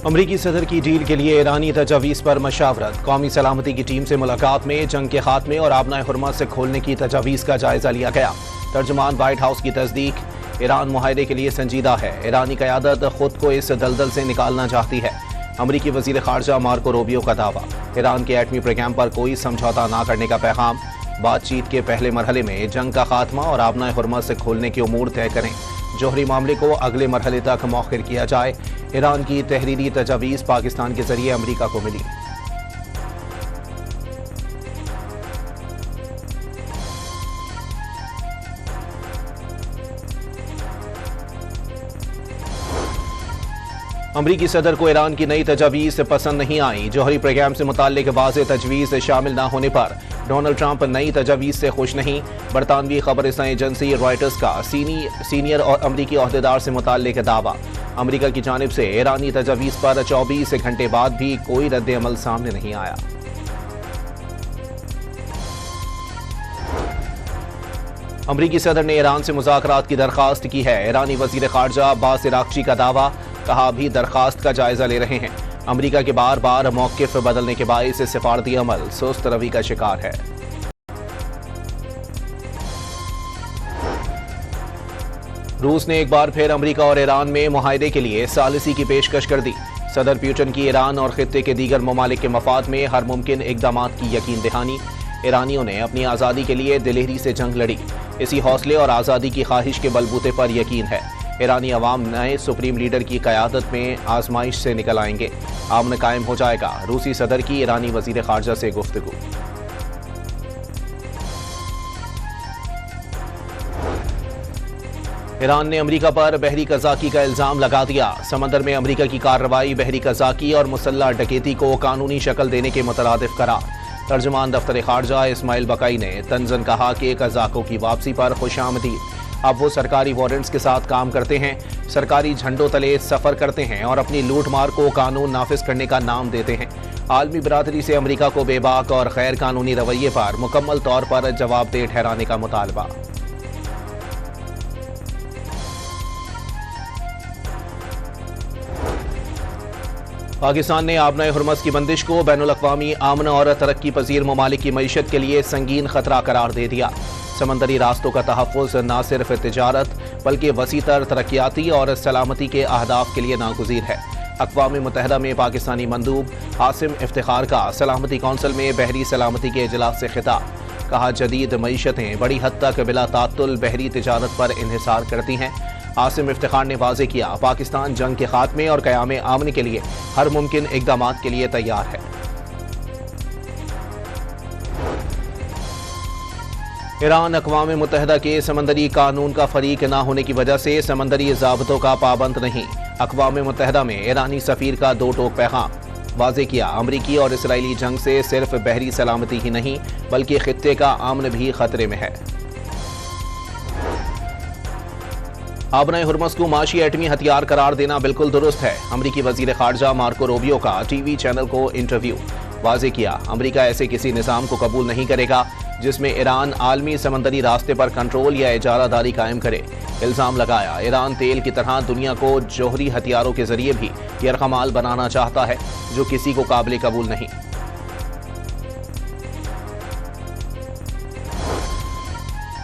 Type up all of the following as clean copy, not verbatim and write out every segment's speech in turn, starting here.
अमरीकी सदर की डील के लिए ईरानी तजावीज़ पर मशावरत। कौमी सलामती की टीम से मुलाकात में जंग के खात्मे और आबनाए हुर्मा से खोलने की तजावीज़ का जायजा लिया गया। तर्जुमान व्हाइट हाउस की तस्दीक, ईरान मुआहदे के लिए संजीदा है। ईरानी क़यादत खुद को इस दलदल से निकालना चाहती है। अमरीकी वज़ीर ख़ारजा मार्को रूबियो का दावा। ईरान के एटमी प्रोग्राम पर कोई समझौता न करने का पैगाम। बातचीत के पहले मरहले में जंग का खात्मा और आबनाए हुर्मा से खोलने के उमूर तय करें। जोहरी मामले को अगले मरहले तक मौखिर किया जाए। ईरान की तहरीरी तजावीज़ पाकिस्तान के जरिए अमरीका को मिली। अमरीकी सदर को ईरान की नई तजावीज़ पसंद नहीं आई। जोहरी प्रोग्राम से मुताल्लिक वाज़ेह तजवीज़ शामिल न होने पर डोनाल्ड ट्रंप नई तजावीज़ से खुश नहीं। बरतानवी खबर एजेंसी रॉयटर्स का सीनियर और अमरीकी ओहदेदार से मुताल्लिक दावा। अमरीका की जानिब से ईरानी तजावीज़ पर 24 घंटे बाद भी कोई रद्द अमल सामने नहीं आया। अमरीकी सदर ने ईरान से मुज़ाकरात की दरख्वास्त की है। ईरानी वज़ीर ख़ारजा अब्बास इराक़ची का दावा। कहा, अभी दरख्वास्त का जायजा ले रहे हैं। अमरीका के बार बार मौक़िफ़ बदलने के बाइस सिफारती अमल सुस्त रवि का शिकार है। रूस ने एक बार फिर अमरीका और ईरान में मुआहदे के लिए सालिसी की पेशकश कर दी। सदर पुतिन की ईरान और खित्ते के दीगर ममालिक के मफाद में हर मुमकिन इक़दाम की यकीन दहानी। ईरानियों ने अपनी आज़ादी के लिए दिलेरी से जंग लड़ी। इसी हौसले और आज़ादी की ख्वाहिश के बलबूते पर यकीन है ईरानी अवाम नए सुप्रीम लीडर की क़यादत में आजमाइश से निकल आएंगे। अमन कायम हो जाएगा। रूसी सदर की ईरानी वज़ीर ख़ारजा से गुफ्तगू। ईरान ने अमरीका पर बहरी कज़ाकी का इल्ज़ाम लगा दिया। समंदर में अमरीका की कार्रवाई बहरी कज़ाकी और मुसल्लह डकैती को कानूनी शक्ल देने के मुतरादिफ करार। तर्जुमान दफ्तर ख़ारजा इस्माइल बकाई ने तंज़न कहा कि कज़ाकों की वापसी पर खुशामदीद। अब वो सरकारी वारंट्स के साथ काम करते हैं, सरकारी झंडों तले सफ़र करते हैं और अपनी लूट मार को कानून नाफिज करने का नाम देते हैं। आलमी बरादरी से अमरीका को बेबाक और गैर कानूनी रवैये पर मुकम्मल तौर पर जवाबदेह ठहराने का मुतालबा। पाकिस्तान ने आबनाए हुर्मस की बंदिश को बैनुल-अक़वामी आमन और तरक्की पजीर ममालिक की मईशत के लिए संगीन खतरा करार दे दिया। समंदरी रास्तों का तहफ़्फ़ुज़ न सिर्फ तिजारत बल्कि वसीतर तरक्याती और सलामती के अहदाफ के लिए नागुज़ीर है। अक़वाम मुत्तहिदा में पाकिस्तानी मंदूब आसिम इफ्तिखार का सलामती कौंसिल में बहरी सलामती के इजलास से खिताब। कहा, जदीद मईशतें बड़ी हद तक बिला तात्तुल बहरी तिजारत पर इन्हिसार करती हैं। आसिम इफ्तिखार ने वाज़ेह किया, पाकिस्तान जंग के खात्मे और क़याम आमन के लिए हर मुमकिन इक़दाम के लिए तैयार है। ईरान अक़वाम मुत्तहिदा के समंदरी कानून का फ़रीक न होने की वजह से समंदरी ज़ाब्तों का पाबंद नहीं। अक़वाम मुत्तहिदा में ईरानी सफ़ीर का दो टोक पैगाम। वाज़ेह किया, अमरीकी और इसराइली जंग से सिर्फ बहरी सलामती ही नहीं बल्कि खित्ते का अमन भी खतरे में है। आबनाए हुर्मस को माशी एटमी हथियार करार देना बिल्कुल दुरुस्त है। अमरीकी वज़ीर ख़ारजा मार्को रूबियो का टीवी चैनल को इंटरव्यू। वाज़ेह किया, अमरीका ऐसे किसी निज़ाम को कबूल नहीं करेगा जिसमें ईरान आलमी समंदरी रास्ते पर कंट्रोल या इजारादारी कायम करे। इल्ज़ाम लगाया, ईरान तेल की तरह दुनिया को जोहरी हथियारों के जरिए भी यरगमाल बनाना चाहता है जो किसी को काबिल कबूल नहीं।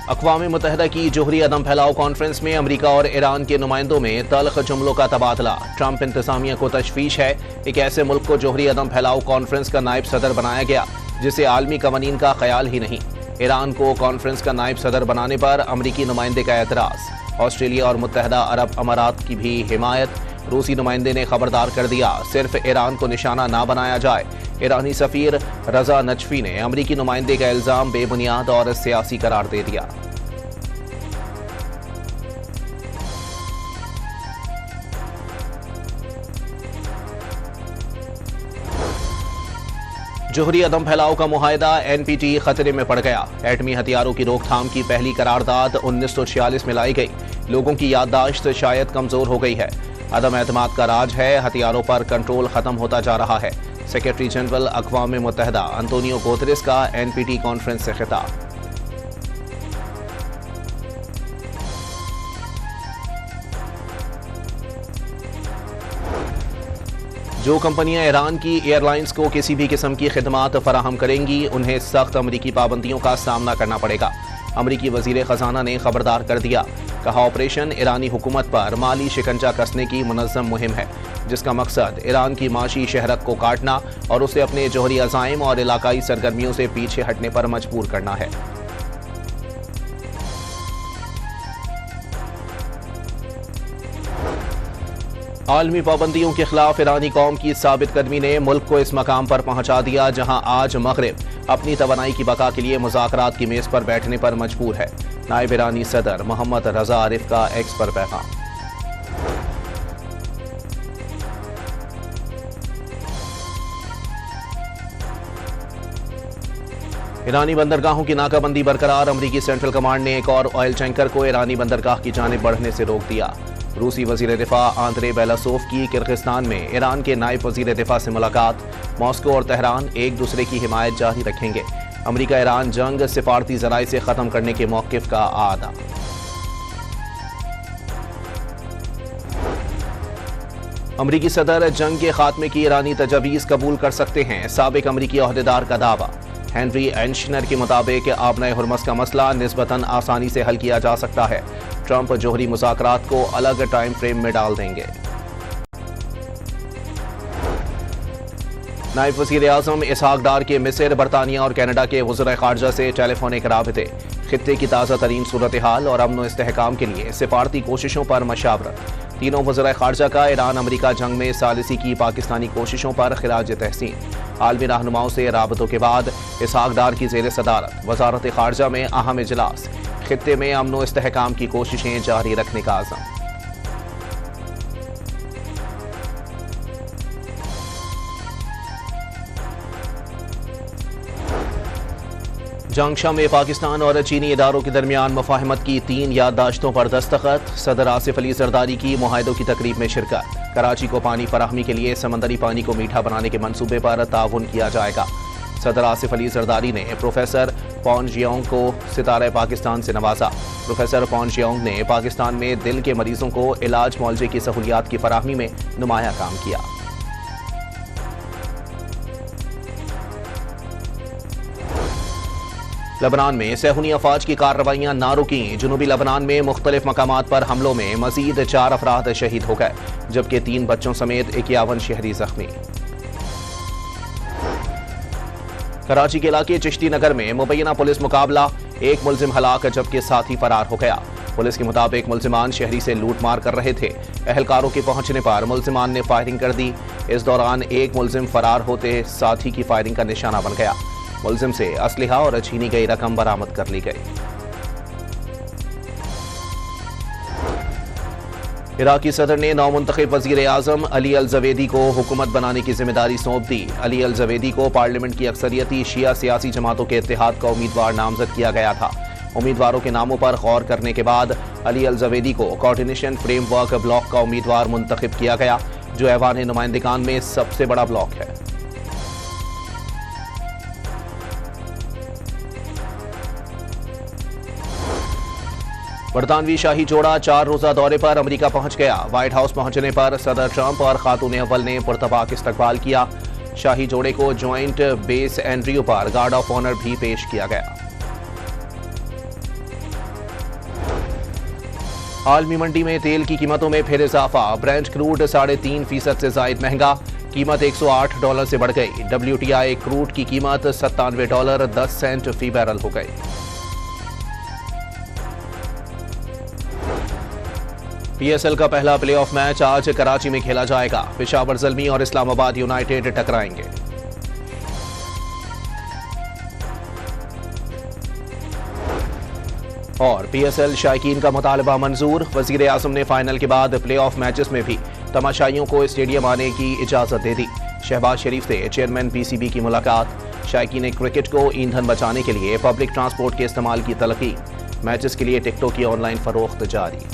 अक़वाम मुत्तहिदा की जोहरी अदम फैलाव कॉन्फ्रेंस में अमरीका और ईरान के नुमाइंदों में तल्ख जुमलों का तबादला। ट्रंप इंतज़ामिया को तशवीश है एक ऐसे मुल्क को जोहरी अदम फैलाव कॉन्फ्रेंस का नायब सदर बनाया गया जिसे आलमी कवानीन का ख्याल ही नहीं। ईरान को कॉन्फ्रेंस का नायब सदर बनाने पर अमरीकी नुमाइंदे का एतराज़। ऑस्ट्रेलिया और मुत्तहिदा अरब अमारात की भी हिमायत। रूसी नुमाइंदे ने खबरदार कर दिया, सिर्फ ईरान को निशाना ना बनाया जाए। ईरानी सफ़ीर रजा नजफी ने अमरीकी नुमाइंदे का इल्ज़ाम बेबुनियाद और सियासी करार दे दिया। जोहरी अदम फैलाव का मुआहदा NPT खतरे में पड़ गया। एटमी हथियारों की रोकथाम की पहली करारदाद 1946 में लाई गई। लोगों की याददाश्त शायद कमजोर हो गई है। अदम एतमाद का राज है, हथियारों पर कंट्रोल खत्म होता जा रहा है। सेक्रेटरी जनरल अक़वाम मुत्तहिदा अंतोनियो गुतेरेस का NPT कॉन्फ्रेंस से खिताब। जो कंपनियां ईरान की एयरलाइंस को किसी भी किस्म की खिदमात फराहम करेंगी उन्हें सख्त अमरीकी पाबंदियों का सामना करना पड़ेगा। अमरीकी वजीर खजाना ने खबरदार कर दिया, कहा ऑपरेशन ईरानी हुकूमत पर माली शिकंजा कसने की मुनज़्ज़म मुहिम है, जिसका मकसद ईरान की माशी शहरत को काटना और उसे अपने जौहरी अज़ाइम और इलाकाई सरगर्मियों से पीछे हटने पर मजबूर करना है। आलमी पाबंदियों के खिलाफ ईरानी कौम की साबित कदमी ने मुल्क को इस मकाम पर पहुंचा दिया जहां आज मगरिब अपनी तवानाई की बका के लिए मुज़ाकरात की मेज पर बैठने पर मजबूर है। नायब ईरानी सदर मोहम्मद रजा आरिफ का एक्स पर पैगाम। ईरानी बंदरगाहों की नाकाबंदी बरकरार। अमरीकी सेंट्रल कमांड ने एक और ऑयल टैंकर को ईरानी बंदरगाह की जानिब बढ़ने से रोक दिया। रूसी वजीर दिफा आंद्रे बेलासोव की किर्गिस्तान में ईरान के नायब वजीर दिफा से मुलाकात। मॉस्को और तेहरान एक दूसरे की हिमायत जारी रखेंगे। अमरीका ईरान जंग सिफारती जराए से खत्म करने के मौक़िफ़ का आदा। अमरीकी सदर जंग के खात्मे की ईरानी तजवीज़ कबूल कर सकते हैं, साबिक अमरीकी ओहदेदार का दावा। हेनरी एंशनर के मुताबिक आबना हुर्मस का मसला निस्बतन आसानी से हल किया जा सकता है। ट्रंप जौहरी मुज़ाकरात को अलग टाइम फ्रेम में डाल देंगे। नायब वज़ीर आज़म इसहाक डार के मिस्र, बरतानिया और कनाडा के वज़ीर ख़ारजा से टेलीफोनिक राबते। खित्ते की ताज़ा तरीन सूरत हाल और अमन व इस्तेहकाम के लिए सिफारती कोशिशों पर मशावरत। तीनों वज़ीर ख़ारजा का ईरान अमरीका जंग में सालिसी की पाकिस्तानी कोशिशों पर खिराज तहसीन। आलमी रहनुमाओं से राबतों के बाद इसहाक डार की ज़ेर सदारत वज़ारत ख़ारजा में अहम इजलास। खित्ते में अमन व इस्तेहकाम की कोशिशें जारी रखने का आज़म। जांगशा में पाकिस्तान और चीनी इदारों के दरमियान मुफाहमत की 3 याददाश्तों पर दस्तखत। सदर आसिफ अली जरदारी की मुआहदों की तकरीब में शिरकत। कराची को पानी फराहमी के लिए समंदरी पानी को मीठा बनाने के मंसूबे पर ताउन किया जाएगा। सदर आसिफ अली जरदारी ने प्रोफेसर पॉन जियोंग को सितारे पाकिस्तान से नवाजा। प्रोफेसर पॉन जियोंग ने पाकिस्तान में दिल के मरीजों को इलाज मुआवजे की सहूलियात की फराहमी में नुमाया काम किया। लबनान में सहूनी अफवाज की कार्रवाइयां ना रुकी। जुनूबी लबनान में मुख्तलिफ मकामात पर हमलों में मजीद 4 अफराद शहीद हो गए, जबकि 3 बच्चों समेत 51 शहरी जख्मी। कराची के इलाके चिश्ती नगर में मुबैना पुलिस मुकाबला। एक मुलजिम हलाक जबकि साथी फरार हो गया। पुलिस के मुताबिक मुलजिमान शहरी से लूट मार कर रहे थे। अहलकारों के पहुंचने पर मुलजिमान ने फायरिंग कर दी। इस दौरान एक मुलजिम फरार होते साथी की फायरिंग का निशाना बन गया। मुलजिम से असलहा और छीनी गई रकम बरामद कर ली गई। इराकी सदर ने नौमुंतखब वजीर आज़म अली अल ज़वेदी को हुकूमत बनाने की जिम्मेदारी सौंप दी। अली अल ज़वेदी को पार्लियामेंट की अक्सरियती शिया सियासी जमातों के इत्तेहाद का उम्मीदवार नामजद किया गया था। उम्मीदवारों के नामों पर गौर करने के बाद अली अल ज़वेदी को कोऑर्डिनेशन फ्रेमवर्क ब्लॉक का उम्मीदवार मुंतखब किया गया, जो ऐवान नुमाइंदगान में सबसे बड़ा ब्लॉक है। बरतानवी शाही जोड़ा 4 रोजा दौरे पर अमेरिका पहुंच गया। व्हाइट हाउस पहुंचने पर सदर ट्रंप और खातून अव्वल ने पुरतबाक इस्तकबाल किया। शाही जोड़े को ज्वाइंट बेस एंड्रियो पर गार्ड ऑफ ऑनर भी पेश किया गया। आलमी मंडी में तेल की कीमतों में फिर इजाफा। ब्रेंट क्रूड 3.5% से जायद महंगा, कीमत $108 से बढ़ गई। WTI क्रूड की कीमत $97.10 फी बैरल हो गई। PSL का पहला प्लेऑफ मैच आज कराची में खेला जाएगा। पेशावर ज़ल्मी और इस्लामाबाद यूनाइटेड टकराएंगे। और PSL शायकीन का मुतालबा मंजूर। वजीर आज़म ने फाइनल के बाद प्लेऑफ मैचेस में भी तमाशाइयों को स्टेडियम आने की इजाजत दे दी। शहबाज शरीफ से चेयरमैन PCB की मुलाकात। शायकीन क्रिकेट को ईंधन बचाने के लिए पब्लिक ट्रांसपोर्ट के इस्तेमाल की तलक़ी। मैचेस के लिए टिकटों की ऑनलाइन फरोख्त जारी।